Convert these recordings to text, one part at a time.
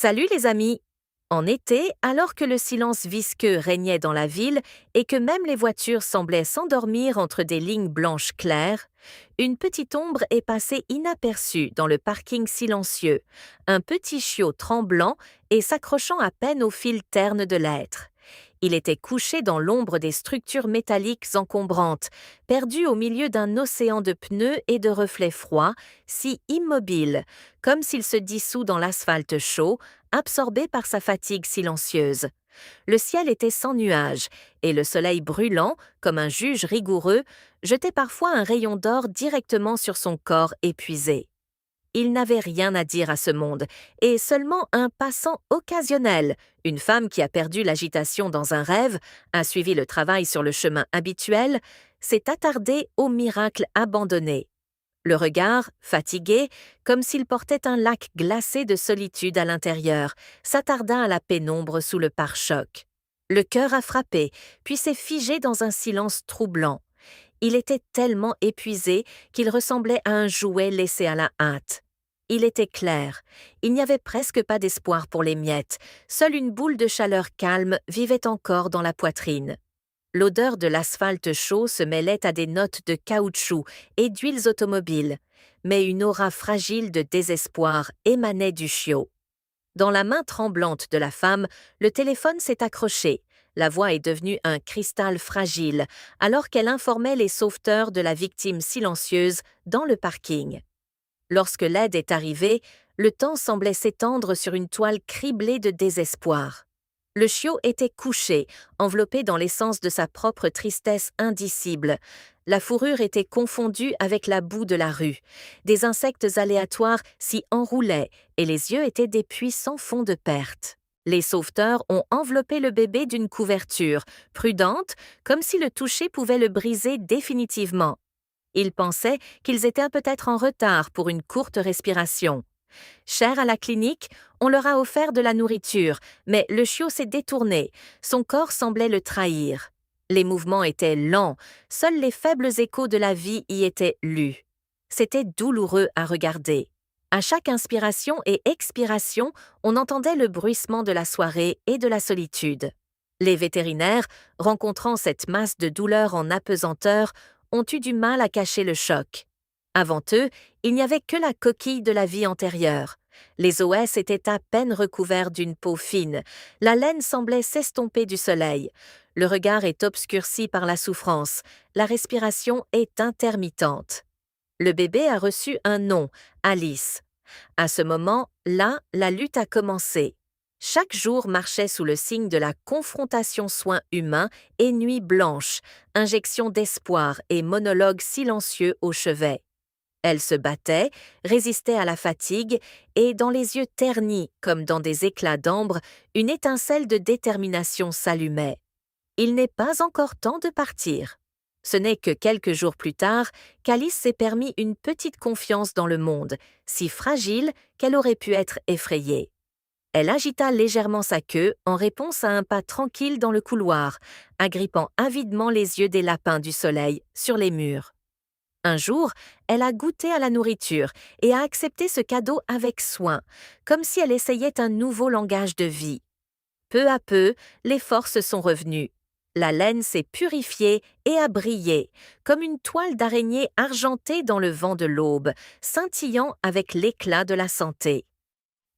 Salut les amis! En été, alors que le silence visqueux régnait dans la ville et que même les voitures semblaient s'endormir entre des lignes blanches claires, une petite ombre est passée inaperçue dans le parking silencieux, un petit chiot tremblant et s'accrochant à peine au fil terne de l'être. Il était couché dans l'ombre des structures métalliques encombrantes, perdu au milieu d'un océan de pneus et de reflets froids, si immobile, comme s'il se dissout dans l'asphalte chaud, absorbé par sa fatigue silencieuse. Le ciel était sans nuages, et le soleil brûlant, comme un juge rigoureux, jetait parfois un rayon d'or directement sur son corps épuisé. Il n'avait rien à dire à ce monde, et seulement un passant occasionnel, une femme qui a perdu l'agitation dans un rêve, a suivi le travail sur le chemin habituel, s'est attardé au miracle abandonné. Le regard, fatigué, comme s'il portait un lac glacé de solitude à l'intérieur, s'attarda à la pénombre sous le pare-choc. Le cœur a frappé, puis s'est figé dans un silence troublant. Il était tellement épuisé qu'il ressemblait à un jouet laissé à la hâte. Il était clair, il n'y avait presque pas d'espoir pour les miettes, seule une boule de chaleur calme vivait encore dans la poitrine. L'odeur de l'asphalte chaud se mêlait à des notes de caoutchouc et d'huiles automobiles, mais une aura fragile de désespoir émanait du chiot. Dans la main tremblante de la femme, le téléphone s'est accroché. La voix est devenue un cristal fragile, alors qu'elle informait les sauveteurs de la victime silencieuse dans le parking. Lorsque l'aide est arrivée, le temps semblait s'étendre sur une toile criblée de désespoir. Le chiot était couché, enveloppé dans l'essence de sa propre tristesse indicible. La fourrure était confondue avec la boue de la rue. Des insectes aléatoires s'y enroulaient et les yeux étaient des puits sans fond de perte. Les sauveteurs ont enveloppé le bébé d'une couverture, prudente, comme si le toucher pouvait le briser définitivement. Ils pensaient qu'ils étaient peut-être en retard pour une courte respiration. Cher à la clinique, on leur a offert de la nourriture, mais le chiot s'est détourné, son corps semblait le trahir. Les mouvements étaient lents, seuls les faibles échos de la vie y étaient lus. C'était douloureux à regarder. À chaque inspiration et expiration, on entendait le bruissement de la soirée et de la solitude. Les vétérinaires, rencontrant cette masse de douleur en apesanteur, ont eu du mal à cacher le choc. Avant eux, il n'y avait que la coquille de la vie antérieure. Les os étaient à peine recouverts d'une peau fine, la laine semblait s'estomper du soleil, le regard est obscurci par la souffrance, la respiration est intermittente. Le bébé a reçu un nom, Alice. À ce moment, là, la lutte a commencé. Chaque jour marchait sous le signe de la confrontation soin humain et nuit blanche, injection d'espoir et monologue silencieux au chevet. Elle se battait, résistait à la fatigue, et dans les yeux ternis comme dans des éclats d'ambre, une étincelle de détermination s'allumait. Il n'est pas encore temps de partir. Ce n'est que quelques jours plus tard qu'Alice s'est permis une petite confiance dans le monde, si fragile qu'elle aurait pu être effrayée. Elle agita légèrement sa queue en réponse à un pas tranquille dans le couloir, agrippant avidement les yeux des lapins du soleil sur les murs. Un jour, elle a goûté à la nourriture et a accepté ce cadeau avec soin, comme si elle essayait un nouveau langage de vie. Peu à peu, les forces sont revenues. La laine s'est purifiée et a brillé, comme une toile d'araignée argentée dans le vent de l'aube, scintillant avec l'éclat de la santé.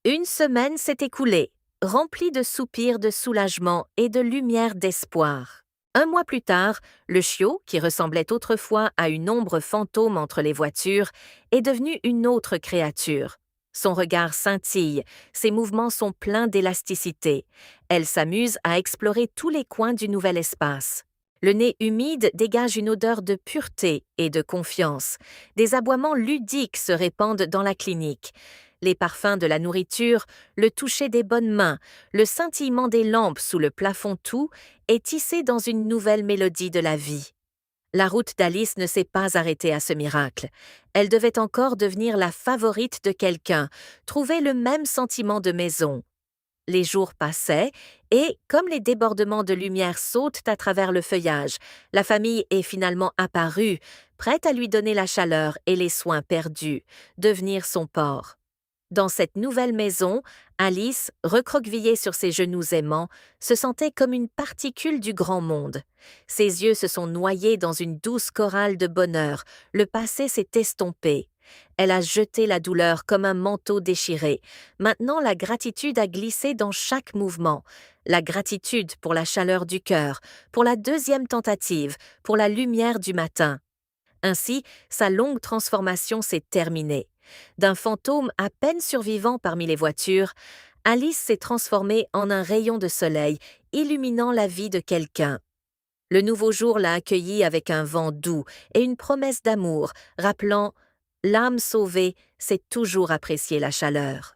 Une semaine s'est écoulée, remplie de soupirs de soulagement et de lumière d'espoir. Un mois plus tard, le chiot, qui ressemblait autrefois à une ombre fantôme entre les voitures, est devenu une autre créature. Son regard scintille, ses mouvements sont pleins d'élasticité. Elle s'amuse à explorer tous les coins du nouvel espace. Le nez humide dégage une odeur de pureté et de confiance. Des aboiements ludiques se répandent dans la clinique. Les parfums de la nourriture, le toucher des bonnes mains, le scintillement des lampes sous le plafond tout est tissé dans une nouvelle mélodie de la vie. La route d'Alice ne s'est pas arrêtée à ce miracle. Elle devait encore devenir la favorite de quelqu'un, trouver le même sentiment de maison. Les jours passaient et, comme les débordements de lumière sautent à travers le feuillage, la famille est finalement apparue, prête à lui donner la chaleur et les soins perdus, devenir son port. Dans cette nouvelle maison, Alice, recroquevillée sur ses genoux aimants, se sentait comme une particule du grand monde. Ses yeux se sont noyés dans une douce chorale de bonheur, le passé s'est estompé. Elle a jeté la douleur comme un manteau déchiré. Maintenant, la gratitude a glissé dans chaque mouvement. La gratitude pour la chaleur du cœur, pour la deuxième tentative, pour la lumière du matin. Ainsi, sa longue transformation s'est terminée. D'un fantôme à peine survivant parmi les voitures, Alice s'est transformée en un rayon de soleil, illuminant la vie de quelqu'un. Le nouveau jour l'a accueillie avec un vent doux et une promesse d'amour, rappelant « L'âme sauvée sait toujours apprécier la chaleur ».